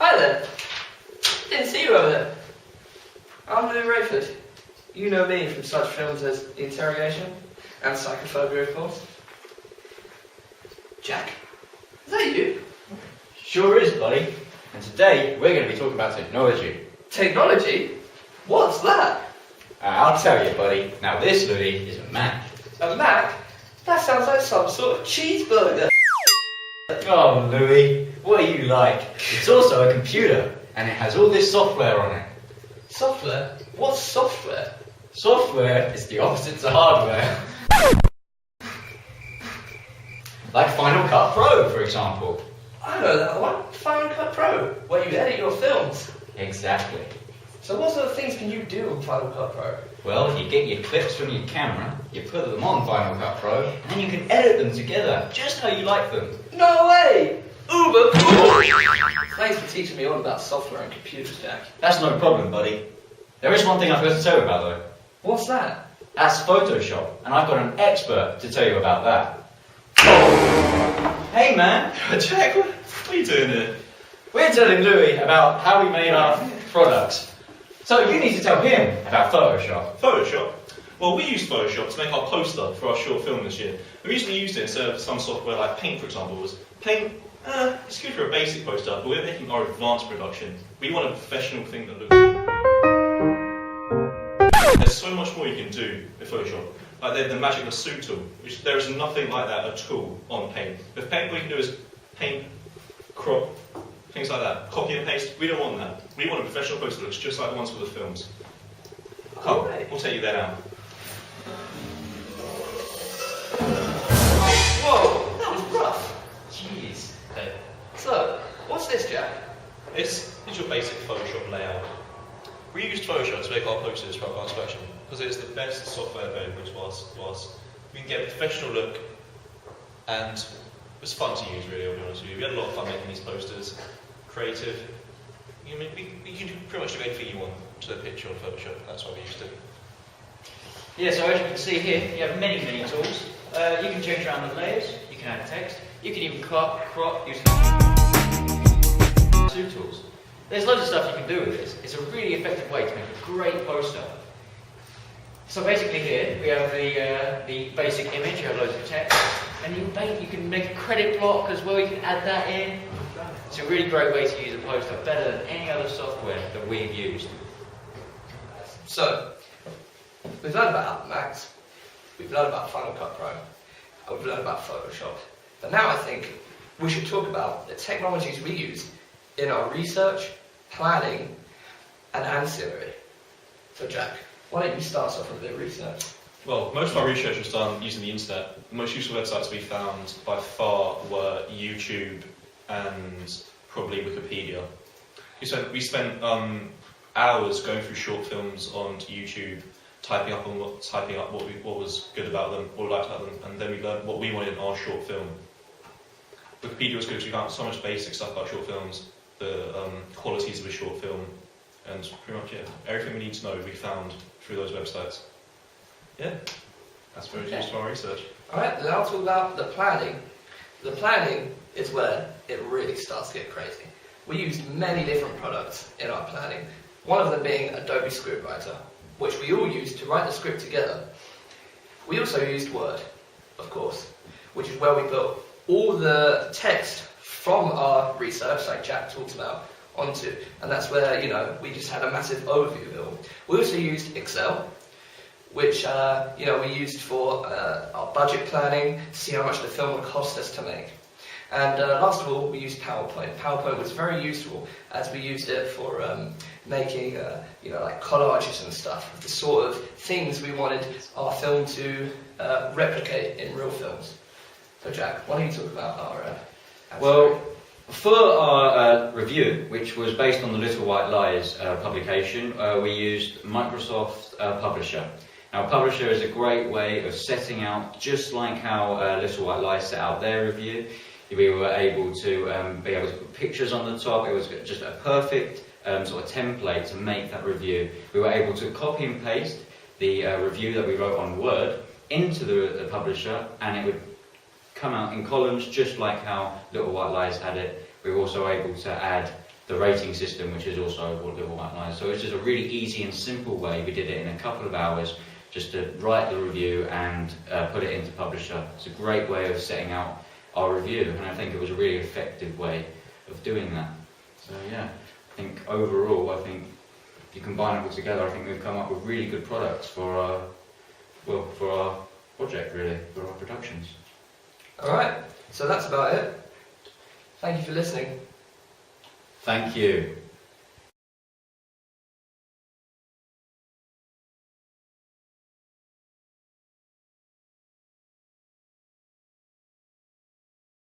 Hi there. Didn't see you over there. I'm Lou Rayford. You know me from such films as Interrogation and Psychophobia, of course. Jack, is that you? Sure is, buddy. And today we're going to be talking about technology. Technology? What's that? I'll tell you, buddy. Now this, Louis, is a Mac. A Mac? That sounds like some sort of cheeseburger. Oh, Louis, what are you like? It's also a computer, and it has all this software on it. Software? What's software? Software is the opposite to hardware. Like Final Cut Pro, for example. I know that one. Final Cut Pro, where you edit your films. Exactly. So what sort of things can you do on Final Cut Pro? Well, you get your clips from your camera, you put them on Final Cut Pro, and then you can edit them together, just how you like them. No way! Uber cool! Thanks for teaching me all about software and computers, Jack. That's no problem, buddy. There is one thing I've got to tell you about, though. What's that? That's Photoshop, and I've got an expert to tell you about that. Hey, man. Jack, what are you doing here? We're telling Louis about how we made our products. So you need to tell him about Photoshop. Photoshop? Well, we used Photoshop to make our poster for our short film this year. We recently used it instead of some software like Paint, for example. Paint, it's good for a basic poster, but we're making our advanced production. We want a professional thing that looks good. There's so much more you can do with Photoshop. Like the magic lasso tool, which there is nothing like that at all on Paint. With Paint, what you can do is paint, crop, things like that. Copy and paste. We don't want that. We want a professional poster that looks just like the ones for the films. Come, we'll take you there now. Whoa, that was rough. Jeez. So, what's this, Jack? It's your basic Photoshop layout. We used Photoshop to make our posters for our class collection because it's the best software available to us. We can get a professional look, and it's fun to use, really, I'll be honest with you. We had a lot of fun making these posters. Creative. We can do pretty much do anything you want to the picture on Photoshop. That's why we used it. Yeah, so as you can see here, you have many tools. You can change around the layers, you can add text, you can even cut, crop, using two tools. There's loads of stuff you can do with this. It's a really effective way to make a great poster. So basically here, we have the basic image, you have loads of text, and you can make a credit block as well, you can add that in. It's a really great way to use a poster, better than any other software that we've used. So, we've learned about Macs, we've learned about Final Cut Pro, and we've learned about Photoshop. But now I think we should talk about the technologies we use in our research, planning, and ancillary. So Jack, why don't you start us off with a bit of research? Well, most of our research was done using the internet. The most useful websites we found by far were YouTube and probably Wikipedia. We spent hours going through short films on YouTube, typing up what was good about them, what we liked about them, and then we learned what we wanted in our short film. Wikipedia was good because we found so much basic stuff about short films, the qualities of a short film, and pretty much everything we need to know we found through those websites. Yeah, that's very useful for our research. Alright, now talk about the planning. The planning is where it really starts to get crazy. We used many different products in our planning, one of them being Adobe Scriptwriter, which we all used to write the script together. We also used Word, of course, which is where we put all the text from our research, like Jack talked about, onto, and that's where, we just had a massive overview of it all. We also used Excel, which, we used for our budget planning, to see how much the film would cost us to make. And last of all, we used PowerPoint. PowerPoint was very useful as we used it for making, like collages and stuff, the sort of things we wanted our film to replicate in real films. So Jack, why don't you talk about our Well, for our review, which was based on the Little White Lies publication, we used Microsoft Publisher. Now, Publisher is a great way of setting out, just like how Little White Lies set out their review. We were able to put pictures on the top. It was just a perfect sort of template to make that review. We were able to copy and paste the review that we wrote on Word into the Publisher, and it would come out in columns just like how Little White Lies had it. We were also able to add the rating system, which is also Little White Lies. So it's just a really easy and simple way. We did it in a couple of hours, just to write the review and put it into Publisher. It's a great way of setting out our review, and I think it was a really effective way of doing that. So yeah, I think overall, I think if you combine it all together, I think we've come up with really good products for our project, really, for our productions. Alright, so that's about it. Thank you for listening. Thank you.